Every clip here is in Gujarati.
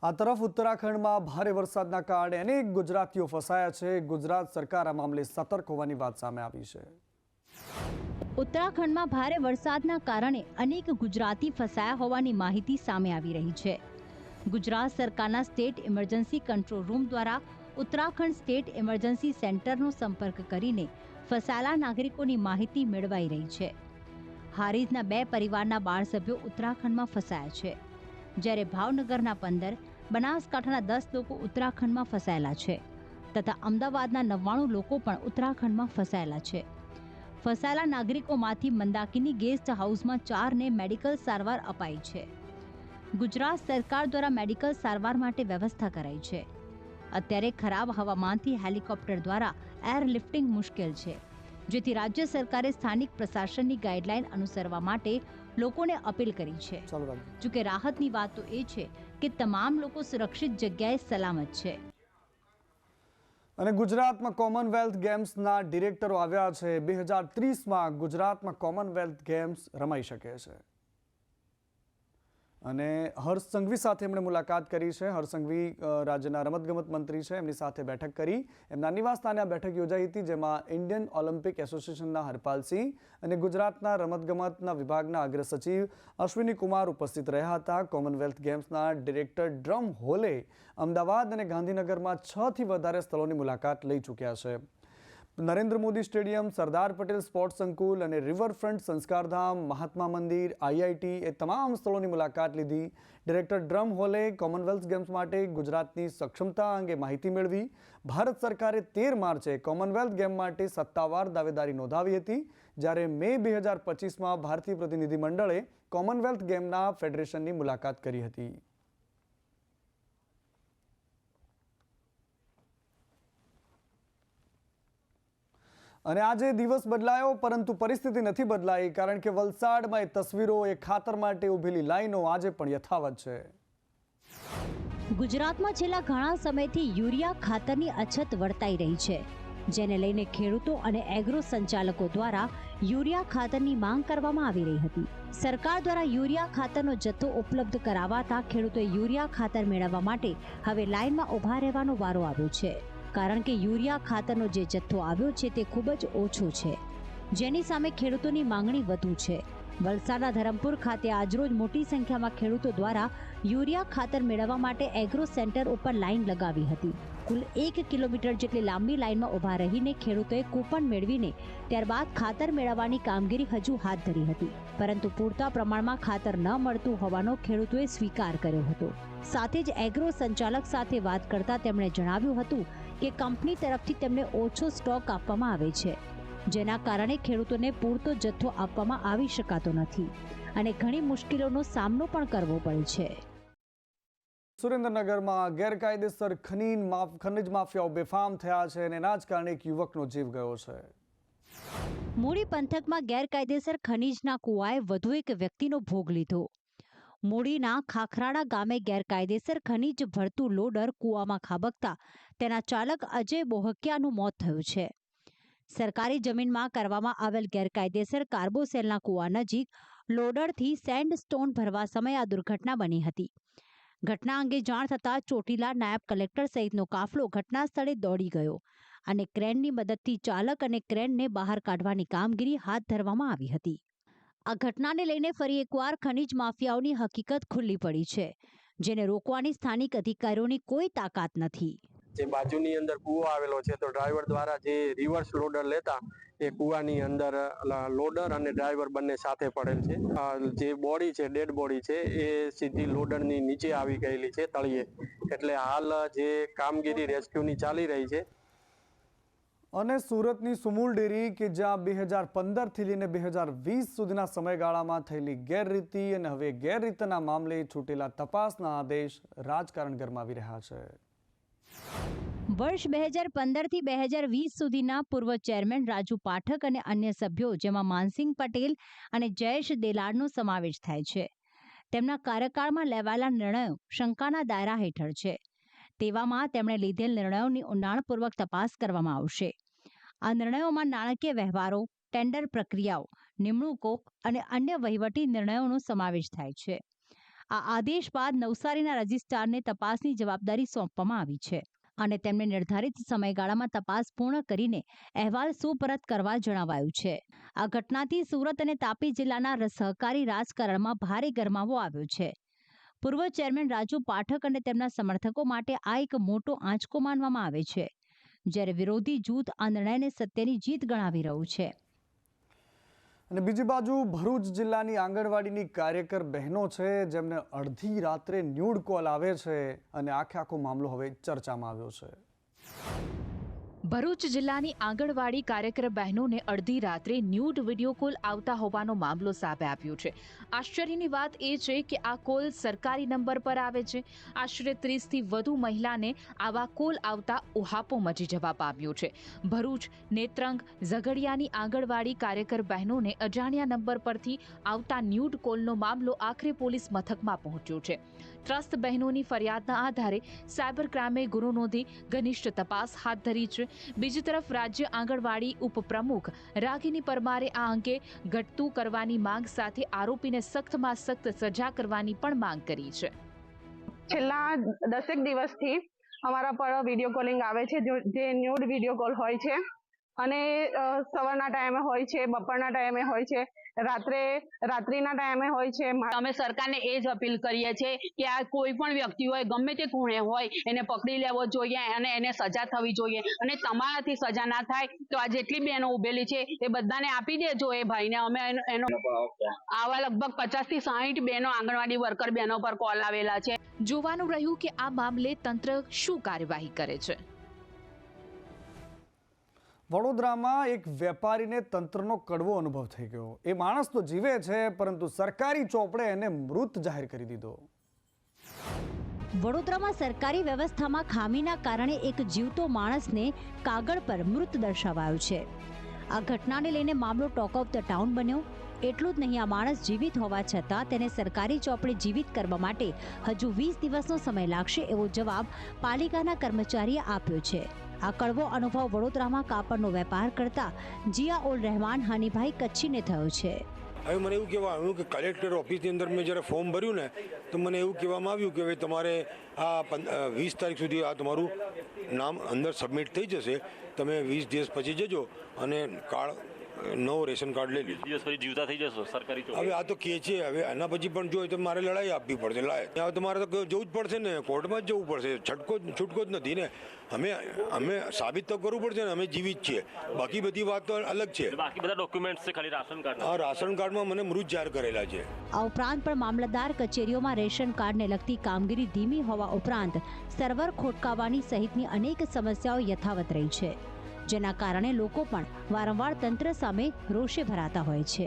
આ તરફ ઉત્તરાખંડમાં ભારે વરસાદના કારણે અનેક ગુજરાતીઓ ફસાયા છે. ગુજરાત સરકાર આ મામલે સતર્ક હોવાની વાત સામે આવી છે. ઉત્તરાખંડમાં ભારે વરસાદના કારણે અનેક ગુજરાતી ફસાયા હોવાની માહિતી સામે આવી રહી છે. ગુજરાત સરકારના સ્ટેટ ઇમરજન્સી કંટ્રોલ રૂમ દ્વારા ઉત્તરાખંડ સ્ટેટ ઇમરજન્સી સેન્ટરનો સંપર્ક કરીને ફસાયેલા નાગરિકોની માહિતી મેળવાઈ રહી છે. હારીજના 2 પરિવારના 12 સભ્યો ઉત્તરાખંડમાં ફસાયા છે, જ્યારે ભાવનગરના 15, બનાસકાંઠાના 10 લોકો ઉત્તરાખંડમાં ફસાયેલા છે તથા અમદાવાદના 99 લોકો પણ ઉત્તરાખંડમાં ફસાયેલા છે. ફસાયેલા નાગરિકોમાંથી મંદાકિની ગેસ્ટ હાઉસમાં 4ને મેડિકલ સારવાર અપાઈ છે. ગુજરાત સરકાર દ્વારા મેડિકલ સારવાર માટે વ્યવસ્થા કરાઈ છે. અત્યારે ખરાબ હવામાનથી હેલિકોપ્ટર દ્વારા એરલિફ્ટિંગ મુશ્કેલ છે, જેથી રાજ્ય સરકારે સ્થાનિક પ્રશાસનની ગાઈડલાઈન અનુસરવા માટે લોકોને અપીલ કરી છે. જોકે રાહતની વાત તો એ છે કે તમામ લોકો સુરક્ષિત જગ્યાએ સલામત છે. અને ગુજરાતમાં કોમનવેલ્થ ગેમ્સના ડિરેક્ટરો આવ્યા છે. 2030માં ગુજરાતમાં કોમનવેલ્થ ગેમ્સ રમાઈ શકે છે. અને હર્ષ સંઘવી સાથે એમણે મુલાકાત કરી છે. હર્ષ સંઘવી રાજ્યના રમતગમત મંત્રી છે. એમની સાથે બેઠક કરી. એમના નિવાસસ્થાને આ બેઠક યોજાઈ હતી, જેમાં ઇન્ડિયન ઓલિમ્પિક એસોસિએશનના હરપાલસિંહ અને ગુજરાતના રમતગમતના વિભાગના અગ્ર સચિવ અશ્વિની કુમાર ઉપસ્થિત રહ્યા હતા. કોમનવેલ્થ ગેમ્સના ડિરેક્ટર ડ્રમ હોલે અમદાવાદ અને ગાંધીનગરમાં 6 થી વધારે સ્થળોની મુલાકાત લઈ ચૂક્યા છે. નરેન્દ્ર મોદી સ્ટેડિયમ, સરદાર પટેલ સ્પોર્ટ્સ સંકુલ અને રિવરફ્રન્ટ સંસ્કારધામ, મહાત્મા મંદિર, આઈઆઈટી એ તમામ સ્થળોની મુલાકાત લીધી. ડિરેક્ટર ડ્રમ હોલે કોમનવેલ્થ ગેમ્સ માટે ગુજરાતની સક્ષમતા અંગે માહિતી મેળવી. ભારત સરકારે 13 માર્ચે કોમનવેલ્થ ગેમ માટે સત્તાવાર દાવેદારી નોંધાવી હતી, જ્યારે મે 2025માં ભારતીય પ્રતિનિધિમંડળે કોમનવેલ્થ ગેમના ફેડરેશનની મુલાકાત કરી હતી. અને આજે દિવસ બદલાયો, પરંતુ પરિસ્થિતિ નથી બદલાઈ, કારણ કે વલસાડમાં એ તસવીરો, એ ખાતર માટે ઊભેલી લાઈનો આજે પણ યથાવત છે. ગુજરાતમાં છેલ્લા ઘણા સમયથી યુરિયા ખાતરની અછત વર્તાઈ રહી છે, જેને લઈને ખેડૂતો અને એગ્રો સંચાલકો દ્વારા યુરિયા ખાતરની માંગ કરવામાં આવી રહી હતી. સરકાર દ્વારા યુરિયા ખાતરનો જથ્થો ઉપલબ્ધ કરાવાતા ખેડૂતોએ યુરિયા ખાતર મેળવવા માટે હવે લાઈનમાં ઊભા રહેવાનો વારો આવ્યો છે, કારણ કે યુરિયા ખાતરનો જે જથ્થો આવ્યો છે તે ખૂબ જ ઓછો છે, જેની સામે ખેડૂતોની માંગણી વધુ છે. વલસાડના ધરમપુર ખાતે આજરોજ મોટી સંખ્યામાં ખેડૂતો દ્વારા યુરિયા ખાતર મેળવવા માટે એગ્રો સેન્ટર ઉપર લાઈન લગાવી હતી. કુલ 1 કિલોમીટર જેટલી લાંબી લાઈનમાં ઊભા રહીને ખેડૂતોએ કૂપન મેળવીને ત્યારબાદ ખાતર મેળવવાની કામગીરી હજુ હાથ ધરી હતી, પરંતુ પૂરતા પ્રમાણમાં ખાતર ન મળતું હોવાનો ખેડૂતોએ સ્વીકાર કર્યો હતો. સાથે જ એગ્રો સંચાલક સાથે વાત કરતા તેમણે જણાવ્યું હતું કે કંપની તરફથી તેમને ઓછો સ્ટોક આપવામાં આવે છે, જેના કારણે ખેડૂતોને પૂરતો જથ્થો આપવામાં આવી શકાતો નથી અને ઘણી મુશ્કેલીઓનો સામનો પણ કરવો પડે છે. સુરેન્દ્રનગરમાં ગેરકાયદેસર ખનીજ માફિયાઓ બેફામ થયા છે અને એના જ કારણે એક યુવકનો જીવ ગયો છે. મૂળી પંથકમાં ગેરકાયદેસર ખનીજના કુવાએ વધુ એક વ્યક્તિનો ભોગ લીધો. મૂળીના ખાખરાડા ગામે ગેરકાયદેસર ખનીજ ભરતું લોડર કૂવામાં ખાબકતા તેના ચાલક અજય બોહકિયાનું મોત થયું છે. સરકારી જમીનમાં કરવામાં આવેલ ગેરકાયદેસર કાર્બોસેલના કૂવા નજીક લોડરથી સેન્ડસ્ટોન ભરવા સમયે આ દુર્ઘટના બની હતી. ઘટના અંગે જાણ થતાં ચોટીલા નાયબ કલેક્ટર સહિતનો કાફલો ઘટના સ્થળે દોડી ગયો અને ક્રેનની મદદથી ચાલક અને ક્રેનને બહાર કાઢવાની કામગીરી હાથ ધરવામાં આવી હતી. આ ઘટનાને લઈને ફરી એકવાર ખનીજ માફિયાઓની હકીકત ખુલ્લી પડી છે, જેને રોકવાની સ્થાનિક અધિકારીઓની કોઈ તાકાત નથી. જે બાજુની અંદર કૂવો આવેલો છે, તો ડ્રાઈવર દ્વારા જે રિવર્સ લોડર લેતા એ કૂવાની અંદર લોડર અને ડ્રાઈવર બંને સાથે પડેલ છે. જે બોડી છે, ડેડ બોડી છે, એ સીધી લોડરની નીચે આવી ગયેલી છે તળિયે. એટલે હાલ જે કામગીરી રેસ્ક્યુની ચાલી રહી છે. અને સુરતની સુમૂલ ડેરી કે જ્યાં 2015થી લઈને 2020 સુધીના સમયગાળામાં થયેલી ગેરરીતિ અને હવે ગેરરીતિના મામલે છૂટેલા તપાસના આદેશ રાજકારણ ગરમાવી રહ્યા છે. વર્ષ 2015થી 2020 સુધીના પૂર્વ ચેરમેન રાજુ પાઠક અને અન્ય સભ્યો, જેમાં માનસિંગ પટેલ અને જયેશ દેલાડનો સમાવેશ થાય છે, તેમના કાર્યકાળમાં લેવાયેલા નિર્ણયો શંકાના દાયરા હેઠળ છે. તેવામાં તેમણે લીધેલ નિર્ણયોની ઊંડાણપૂર્વક તપાસ કરવામાં આવશે. આ નિર્ણયોમાં નાણાકીય વ્યવહારો, ટેન્ડર પ્રક્રિયાઓ, નિમણૂકો અને અન્ય વહીવટી નિર્ણયોનો સમાવેશ થાય છે. આ આદેશ બાદ નવસારીના રજિસ્ટ્રારને તપાસની જવાબદારી સોંપવામાં આવી છે અને તેમને નિર્ધારિત સમયગાળામાં તપાસ પૂર્ણ કરીને અહેવાલ સુપરત કરવા જણાવાયું છે. આ ઘટનાથી સુરત અને તાપી જિલ્લાના સહકારી રાજકારણમાં ભારે ગરમાવો આવ્યો છે. પૂર્વ ચેરમેન રાજુ પાઠક અને તેમના સમર્થકો માટે આ એક મોટો આંચકો માનવામાં આવે છે, જ્યારે વિરોધી જૂથ આ નિર્ણયને સત્યની જીત ગણાવી રહ્યું છે. અને બીજી બાજુ ભરૂચ જિલ્લાની આંગણવાડીની કાર્યકર બહેનો છે જેમને અડધી રાત્રે ન્યૂડ કોલ આવે છે અને આખો મામલો હવે ચર્ચામાં આવ્યો છે. ભરૂચ જિલ્લાની આંગણવાડી કાર્યકર બહેનોને અડધી રાત્રે ન્યૂડ વિડીયો કોલ આવતા હોવાનો મામલો સામે આવ્યો છે. આશ્ચર્યની વાત એ છે કે આ કોલ સરકારી નંબર પર આવે છે. આશરે 30થી વધુ મહિલાને આવા કોલ આવતા ઉહાપો મચી જવા પામ્યો છે. ભરૂચ, નેત્રંગ, ઝઘડિયાની આંગણવાડી કાર્યકર બહેનોને અજાણ્યા નંબર પરથી આવતા ન્યૂડ કોલનો મામલો આખરે પોલીસ મથકમાં પહોંચ્યો છે. ત્રસ્ત બહેનોની ફરિયાદના આધારે સાયબર ક્રાઇમે ગુનો નોંધી ઘનિષ્ઠ તપાસ હાથ ધરી છે. બીજી તરફ રાજ્ય આંગણવાડી ઉપપ્રમુખ રાગિની પરમારે આ અંગે ઘટતું કરવાની માંગ સાથે આરોપીને સખ્તમાં સખ્ત સજા કરવાની પણ માંગ કરી છે. છેલ્લા 10 દિવસથી અમારા પર વિડીયો કોલિંગ આવે છે, જે ન્યૂડ વિડીયો કોલ હોય છે અને સવારના ટાઈમે હોય છે, બપોરના ટાઈમે હોય છે, રાત્રિના ટાઈમે હોય છે. અમે સરકારને એ જ અપીલ કરીએ છીએ કે આ કોઈ પણ વ્યક્તિ હોય, ગમે તે ખૂણે હોય, એને પકડી લેવો જોઈએ અને એને સજા થવી જોઈએ. અને તમારાથી સજા ના થાય તો આ જેટલી બહેનો ઉભેલી છે એ બધાને આપી દેજો એ ભાઈને. અમે એનો આવા લગભગ 50થી 60 બહેનો આંગણવાડી વર્કર બહેનો પર કોલ આવેલા છે. જોવાનું રહ્યું કે આ મામલે તંત્ર શું કાર્યવાહી કરે છે. વડોદરામાં એક વેપારીને તંત્રનો કડવો અનુભવ થઈ ગયો. એ માણસ તો જીવે છે પરંતુ સરકારી ચોપડે એને મૃત જાહેર કરી દીધો. વડોદરામાં સરકારી વ્યવસ્થામાં ખામીના કારણે એક જીવતો માણસને કાગળ પર મૃત દર્શાવાયો છે. આ ઘટનાને લઈને મામલો ટોક ઓફ ધ ટાઉન બન્યો. એટલું જ નહીં, આ માણસ જીવિત હોવા છતાં તેને સરકારી ચોપડે જીવિત કરવા માટે હજુ 20 દિવસનો સમય લાગશે એવો જવાબ પાલિકાના કર્મચારીએ આપ્યો છે. આ કડવો અનુભવ વડોદરામાં કાપડનો વેપાર કરતા જિયા ઉલ રહેમાન હાનીભાઈ કચ્છીને થયો છે. હવે મને એવું કહેવા આવ્યું કે કલેક્ટર ઓફિસની અંદર મેં જ્યારે ફોર્મ ભર્યું ને તો મને એવું કહેવામાં આવ્યું કે હવે તમારે આ 20 તારીખ સુધી આ તમારું નામ અંદર સબમિટ થઈ જશે. તમે 20 દિવસ પછી જજો અને કાર્ડ નવો રેશન કાર્ડ લઈ લીધું. દિવસ પછી જીવતા થઈ જશો સરકારી ચોપડે. હવે આ તો કે છે, હવે આના પછી પણ જોઈએ તો મારે લડાઈ આપવી પડશે. હવે તમારે તો જવું જ પડશે ને, કોર્ટમાં જ જવું પડશે. છૂટકો જ નથી ને. અમે સાબિત તો કરવું પડશે ને અમે જીવિત છીએ. બાકી બધી વાત તો અલગ છે. બાકી બધા ડોક્યુમેન્ટ્સ છે, ખાલી રાશન કાર્ડ. આ રાશન કાર્ડમાં મને મૃત જાહેર કરેલા છે. આ ઉપરાંત પણ મામલતદાર કચેરીઓમાં રેશન કાર્ડને લગતી કામગીરી ધીમી હોવા ઉપરાંત સર્વર ખોટકાવાની સહિતની અનેક સમસ્યાઓ યથાવત રહી છે, જેના કારણે લોકો પણ વારંવાર તંત્ર સામે રોષે ભરાતા હોય છે.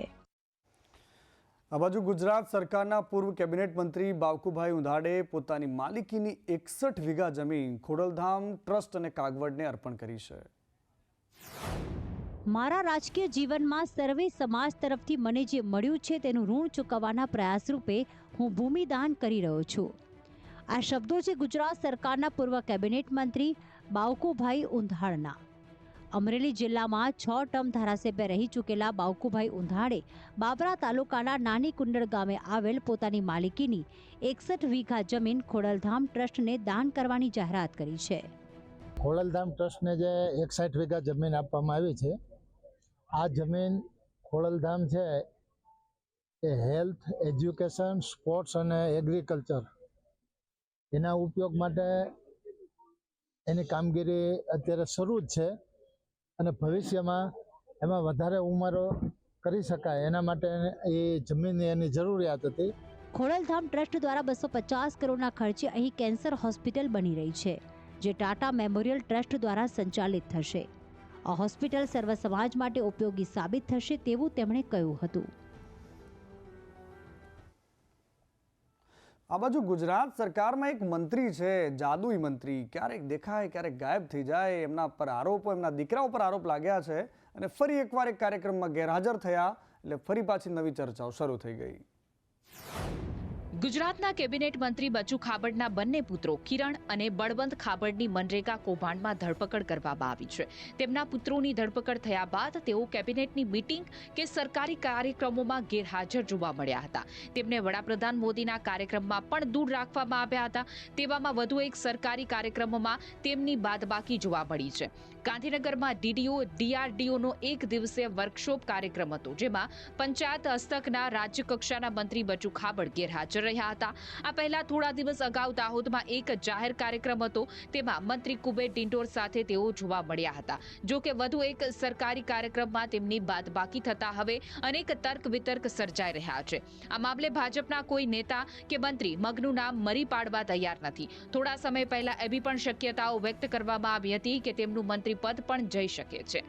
આ બાજુ ગુજરાત સરકારના પૂર્વ કેબિનેટ મંત્રી બાવકુભાઈ ઉંધાડે પોતાની માલિકીની 61 વીઘા જમીન ખોડલધામ ટ્રસ્ટ અને કાગવડને અર્પણ કરી છે. મારા રાજકીય જીવનમાં સર્વે સમાજ તરફથી મને જે મળ્યું છે તેનું ઋણ ચૂકવવાના પ્રયાસ રૂપે હું ભૂમિદાન કરી રહ્યો છું. આ શબ્દો છે ગુજરાત સરકારના પૂર્વ કેબિનેટ મંત્રી બાવકુભાઈ ઉંધાડના. અમરેલી જિલ્લામાં 6 ટર્મ ધારાસભ્ય રહી ચૂકેલા બાવકુભાઈ ઉંધાડે બાબરા તાલુકાના નાની કુંડળ ગામે આવેલ પોતાની માલિકીની 61 વીઘા જમીન ખોડલધામ ટ્રસ્ટને દાન કરવાની જાહેરાત કરી છે. ખોડલધામ ટ્રસ્ટને જે 61 વીઘા જમીન આપવામાં આવી છે, આ જમીન ખોડલધામ છે એ હેલ્થ, એજ્યુકેશન, સ્પોર્ટ્સ અને એગ્રીકલ્ચર એના ઉપયોગ માટે એની કામગીરી અત્યારે શરૂ જ છે અને ભવિષ્યમાં એમાં વધારે ઉમેરો કરી શકાય એના માટે એ જમીનની એની જરૂરિયાત હતી. ખોડલધામ ટ્રસ્ટ દ્વારા 250 કરોડના ખર્ચે અહીં કેન્સર હોસ્પિટલ બની રહી છે, જે ટાટા મેમોરિયલ ટ્રસ્ટ દ્વારા સંચાલિત થશે. આ હોસ્પિટલ સર્વ સમાજ માટે ઉપયોગી સાબિત થશે તેવું તેમણે કહ્યું હતું. આ બાજુ ગુજરાત સરકારમાં એક મંત્રી છે, જાદુઈ મંત્રી. ક્યારેક દેખાય, ક્યારેક ગાયબ થઈ જાય. એમના પર આરોપો, એમના દીકરાઓ પર આરોપ લાગ્યા છે અને ફરી એકવાર એક કાર્યક્રમમાં ગેરહાજર થયા એટલે ફરી પાછી નવી ચર્ચાઓ શરૂ થઈ ગઈ. ગુજરાતના કેબિનેટ મંત્રી બચુ ખાબડના બંને પુત્રો કિરણ અને બળવંત ખાબડની મનરેગા કૌભાંડમાં ધરપકડ કરવામાં આવી છે. તેમના પુત્રોની ધરપકડ થયા બાદ તેઓ કેબિનેટની મીટિંગ કે સરકારી કાર્યક્રમોમાં ગેરહાજર જોવા મળ્યા હતા. તેમને વડાપ્રધાન મોદીના કાર્યક્રમમાં પણ દૂર રાખવામાં આવ્યા હતા. તેવામાં વધુ એક સરકારી કાર્યક્રમમાં તેમની બાદબાકી જોવા મળી છે. ગાંધીનગરમાં ડીડીઓ ડીઆરડીઓનો એક દિવસીય વર્કશોપ કાર્યક્રમ હતો, જેમાં પંચાયત હસ્તકના રાજ્યકક્ષાના મંત્રી બચુ ખાબડ ગેરહાજર રહ્યા હતા. આ પહેલા થોડા દિવસ અગાઉ દાહોદમાં એક જાહેર કાર્યક્રમ હતો, તેમાં મંત્રી કુબેર ડિંડોર સાથે તેઓ જોવા મળ્યા હતા. જો કે વધુ એક સરકારી કાર્યક્રમમાં તેમની બાદબાકી થતા હવે અનેક તર્ક વિતર્ક સર્જાઈ રહ્યા છે. આ મામલે ભાજપના કોઈ નેતા કે મંત્રી મગનું નામ મરી પાડવા તૈયાર નથી. થોડા સમય પહેલા એવી પણ શક્યતાઓ વ્યક્ત કરવામાં આવી હતી કે તેમનું મંત્રી પદ પણ જઈ શકે છે.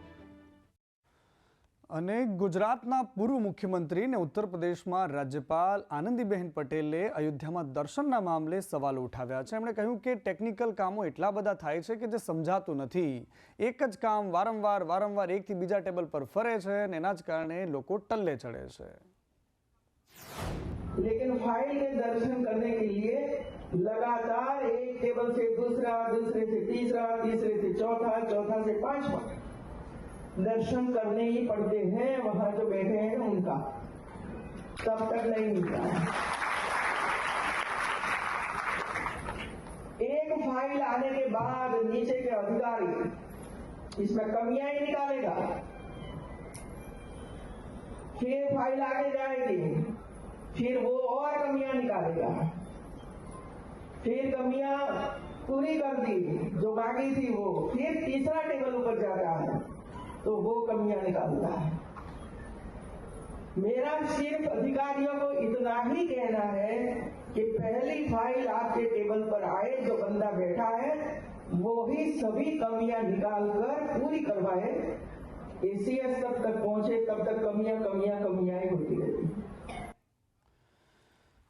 અને ગુજરાતના પૂર્વ મુખ્યમંત્રી અને ઉત્તર પ્રદેશમાં રાજ્યપાલ આનંદીબેન પટેલે અયોધ્યામાં દર્શનના મામલે સવાલો ઉઠાવ્યા છે. એમણે કહ્યું કે ટેકનિકલ કામો એટલા બધા થાય છે કે જે સમજાતું નથી. એક જ કામ વારંવાર એકથી બીજા ટેબલ પર ફરે છે અને એના જ કારણે લોકો ટલ્લે ચડે છે. लेकिन फाइल के दर्शन करने के लिए लगातार एक टेबल से दूसरा, दूसरे से तीसरा, तीसरे से चौथा, चौथा से पांचवा दर्शन करने ही पड़ते हैं. वहां जो बैठे हैं ना उनका तब तक नहीं मिलता है. एक फाइल आने के बाद नीचे के अधिकारी इसमें कमियां ही निकालेगा, फिर फाइल आगे जाएगी, फिर वो और कमियां निकालेगा, फिर कमियां पूरी कर दी जो बाकी थी वो फिर तीसरा टेबल ऊपर जाता है तो वो कमियां निकालता है. मेरा सिर्फ अधिकारियों को इतना ही कहना है कि पहली फाइल आपके टेबल पर आए, जो बंदा बैठा है वो ही सभी कमियां निकाल कर पूरी करवाए. एसीएस तब तक पहुंचे तब तक कमियां ही होती रहती.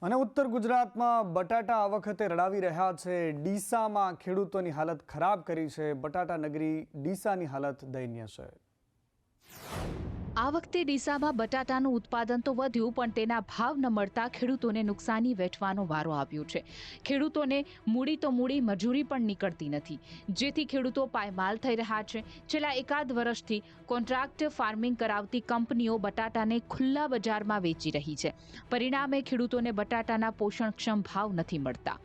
અને ઉત્તર ગુજરાતમાં બટાટા આ વખતે રડાવી રહ્યા છે. ડીસામાં ખેડૂતોની હાલત ખરાબ કરી છે. બટાટા નગરી ડીસાની હાલત દયનીય છે. આ વખતે ડીસામાં બટાટાનું ઉત્પાદન તો વધ્યું, પણ તેના ભાવ ન મળતા ખેડૂતોને નુકસાની વેઠવાનો વારો આવ્યો છે. ખેડૂતોને મૂડી તો મૂડી, મજૂરી પણ નીકળતી નથી, જેથી ખેડૂતો પાયમાલ થઈ રહ્યા છે. છેલ્લા એકાદ વર્ષથી કોન્ટ્રાક્ટ ફાર્મિંગ કરાવતી કંપનીઓ બટાટાને ખુલ્લા બજારમાં વેચી રહી છે. પરિણામે ખેડૂતોને બટાટાના પોષણક્ષમ ભાવ નથી મળતા.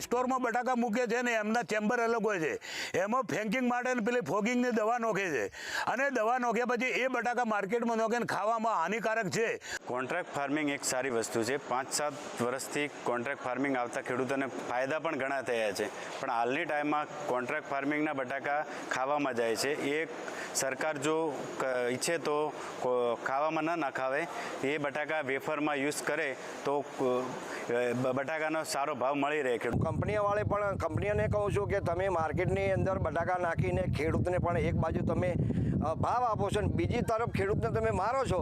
સ્ટોરમાં બટાકા મૂકે છે ને એમના ચેમ્બર અલગ હોય છે, એમાં ફેંકિંગ માટે પેલી ફોગિંગની દવા નોખે છે અને દવા નોખ્યા પછી એ બટાકા માર્કેટમાં નોખીને ખાવામાં હાનિકારક છે. કોન્ટ્રાક્ટ ફાર્મિંગ એક સારી વસ્તુ છે. 5-7 વર્ષથી કોન્ટ્રાક્ટ ફાર્મિંગ આવતા ખેડૂતોને ફાયદા પણ ઘણા થયા છે, પણ હાલની ટાઈમમાં કોન્ટ્રાક્ટ ફાર્મિંગના બટાકા ખાવામાં જાય છે. એ સરકાર જો ઈચ્છે તો ખાવામાં ન નાખાવે, એ બટાકા વેફરમાં યુઝ કરે તો બટાકાનો સારો ભાવ મળી રહે. કંપનીવાળે પણ કંપનીઓને કહું છું કે તમે માર્કેટની અંદર બટાકા નાખીને ખેડૂતને પણ એક બાજુ તમે ભાવ આપો છો અને બીજી તરફ ખેડૂતને તમે મારો છો.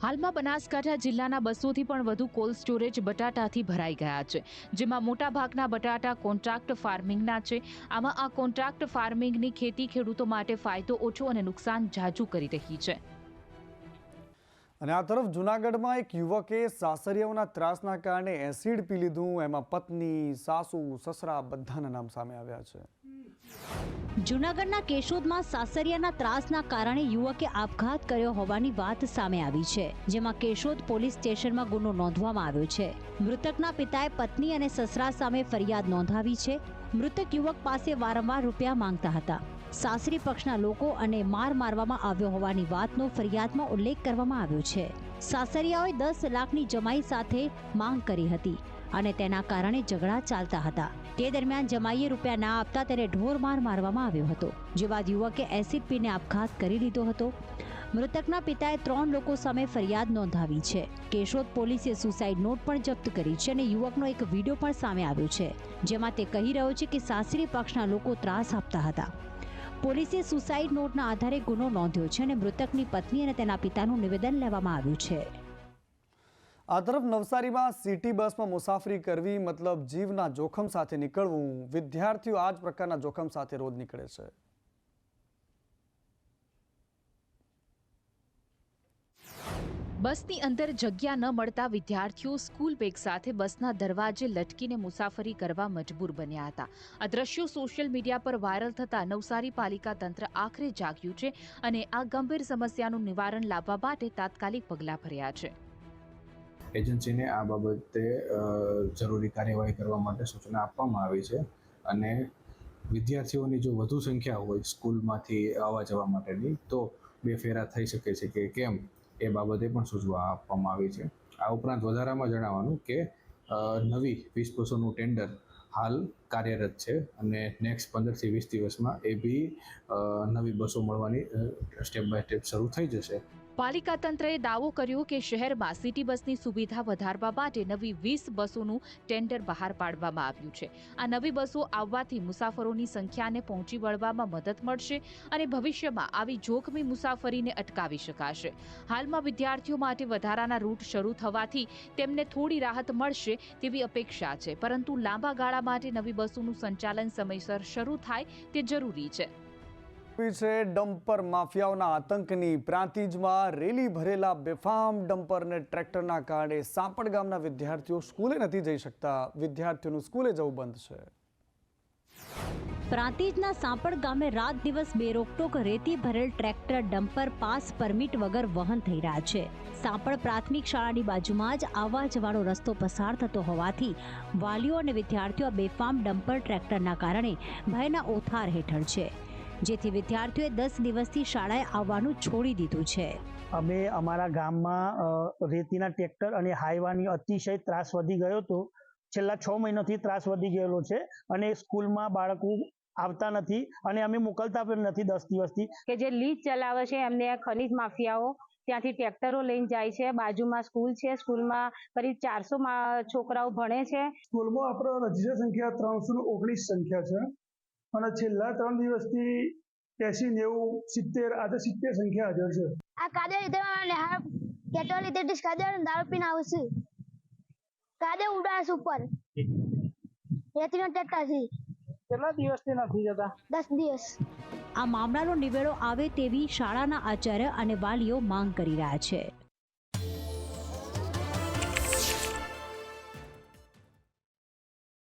હાલમાં બનાસકાંઠા જિલ્લાના 200થી પણ વધુ કોલ્ડ સ્ટોરેજ બટાટાથી ભરાઈ ગયા છે, જેમાં મોટાભાગના બટાટા કોન્ટ્રાક્ટ ફાર્મિંગના છે. આમાં આ કોન્ટ્રાક્ટ ફાર્મિંગની ખેતી ખેડૂતો માટે ફાયદો ઓછો અને નુકસાન ઝાઝું કરી રહી છે. અને આ તરફ જૂનાગઢમાં એક યુવકે સાસરિયાઓના ત્રાસના કારણે એસિડ પી લીધું. એમાં પત્ની, સાસુ, સસરા બધાના નામ સામે આવ્યા છે. જૂનાગઢના કેશોદમાં સાસરિયાના ત્રાસના કારણે યુવકે આપઘાત કર્યો હોવાની વાત સામે આવી છે, જેમાં કેશોદ પોલીસ સ્ટેશનમાં ગુનો નોંધવામાં આવ્યો છે. મૃતકના પિતાએ પત્ની અને સસરા સામે ફરિયાદ નોંધાવી છે. મૃતક યુવક પાસે વારંવાર રૂપિયા માંગતા હતા. સાસરી પક્ષના લોકો અને મારવામાં આવ્યો હોવાની વાતનો ફરિયાદમાં ઉલ્લેખ કરવામાં આવ્યો છે. સાસરિયાઓએ 10 લાખની જમાઈ સાથે માંગ કરી હતી અને તેના કારણે ઝઘડા ચાલતા હતા. તે દરમિયાન જમાઈએ રૂપિયા ના આપતા તેને ઢોરમાર મારવામાં આવ્યો હતો, જે બાદ યુવકે એસિડ પીને આપઘાત કરી લીધો હતો. મૃતકના પિતાએ 3 લોકો સામે ફરિયાદ નોંધાવી છે. કેશોદ પોલીસે સુસાઇડ નોટ પણ જપ્ત કરી છે અને યુવકનો એક વિડીયો પણ સામે આવ્યો છે, જેમાં તે કહી રહ્યો છે કે સાસરી પક્ષના લોકો ત્રાસ આપતા હતા. પોલીસે સુસાઇડ નોટના આધારે ગુનો નોંધ્યો છે અને મૃતકની પત્ની અને તેના પિતાનું નિવેદન લેવામાં આવ્યું છે. આ તરફ નવસારીમાં સિટી બસમાં મુસાફરી કરવી મતલબ જીવના જોખમ સાથે નીકળવું. વિદ્યાર્થીઓ આ જ પ્રકારના જોખમ સાથે રોજ નીકળે છે. બસની અંદર જગ્યા ન મળતા વિદ્યાર્થીઓ સ્કૂલ બેગ સાથે બસના દરવાજે લટકીને મુસાફરી કરવા મજબૂર બન્યા હતા. આ દ્રશ્યો સોશિયલ મીડિયા પર વાયરલ થતા નવસારી પાલિકા તંત્ર આખરે જાગ્યું છે અને આ ગંભીર સમસ્યાનું નિવારણ લાવવા માટે તાત્કાલિક પગલાં ભર્યા છે. એજન્સીને આ બાબતે જરૂરી કાર્યવાહી કરવા માટે સૂચના આપવામાં આવી છે અને વિદ્યાર્થીઓની જો વધુ સંખ્યા હોય સ્કૂલમાંથી આવવા જવા માટેની તો 2 ફેરા થઈ શકે છે કે કેમ એ બાબતે પણ સૂચના આપવામાં આવી છે. આ ઉપરાંત વધારામાં જણાવવાનું કે નવી 20 બસોનું ટેન્ડર હાલ કાર્યરત છે અને નેક્સ્ટ 15 થી 20 દિવસમાં એ બી નવી બસો મળવાની સ્ટેપ બાય સ્ટેપ શરૂ થઈ જશે. પાલિકા તંત્રએ દાવો કર્યો કે શહેરમાં સિટી બસની સુવિધા વધારવા માટે નવી 20 બસોનું ટેન્ડર બહાર પાડવામાં આવ્યું છે. આ નવી બસો આવવાથી મુસાફરોની સંખ્યાને પહોંચી વળવામાં મદદ મળશે અને ભવિષ્યમાં આવી જોખમી મુસાફરીને અટકાવી શકાશે. હાલમાં વિદ્યાર્થીઓ માટે વધારાના રૂટ શરૂ થવાથી તેમને થોડી રાહત મળશે તેવી અપેક્ષા છે, પરંતુ લાંબા ગાળા માટે નવી બસોનું સંચાલન સમયસર શરૂ થાય તે જરૂરી છે. છે ડમ્પર માફિયાઓના આતંકની. પ્રાંતિજમાં રેલી ભરેલા બેફામ ડમ્પર અને ટ્રેક્ટરના કારણે સાંપડ ગામના વિદ્યાર્થીઓ સ્કૂલે નથી જઈ શકતા. વિદ્યાર્થીઓનું સ્કૂલે જવું બંધ છે. પ્રાંતિજના સાંપડ ગામે રાત દિવસ બેરોકટોક રેતી ભરેલ ટ્રેક્ટર ડમ્પર પાસ પરમિટ વગર વહન થઈ રહ્યા છે. સાંપડ પ્રાથમિક શાળાની બાજુમાં જ આવવા જવાનો રસ્તો પસાર થતો હોવાથી વાલીઓ અને વિદ્યાર્થીઓ બેફામ ડમ્પર ટ્રેક્ટરના કારણે ભયના ઓથાર હેઠળ છે, જેથી વિદ્યાર્થીઓએ 10 દિવસથી શાળાએ આવવાનું છોડી દીધું છે. અમે અમારા ગામમાં રેતીના ટ્રેક્ટર અને હાઈવાની અતિશય ત્રાસ વધી ગયો હતો. છેલ્લા 6 મહિનાથી ત્રાસ વધી ગયેલો છે અને સ્કૂલમાં બાળકો આવતા નથી અને અમે મોકલતા પણ નથી 10 દિવસથી. કે જે લીજ ચલાવે છે એમને ખનીજ માફિયાઓ ત્યાંથી ટ્રેક્ટરો લઈને જાય છે. બાજુમાં સ્કૂલ છે, સ્કૂલમાં કરીબ 400 છોકરાઓ ભણે છે. સ્કૂલમાં આપણો રજીસ્ટર સંખ્યા 319 સંખ્યા છે અને છેલ્લા 3 દિવસથી 80, 90, 70 આજે 70 સંખ્યા હાજર છે. આ કાદે લીધે પેટ્રોલ લીધે કાદે દારૂ પીને આવશે. કાદે ઉડાડે ઉપર રેતીનો ટ્રેક્ટર છે. કેટલા દિવસથી નથી જતા? 10 દિવસ. આ મામલાનો નિવેડો આવે તેવી શાળાના આચાર્ય અને વાલીઓ માંગ કરી રહ્યા છે.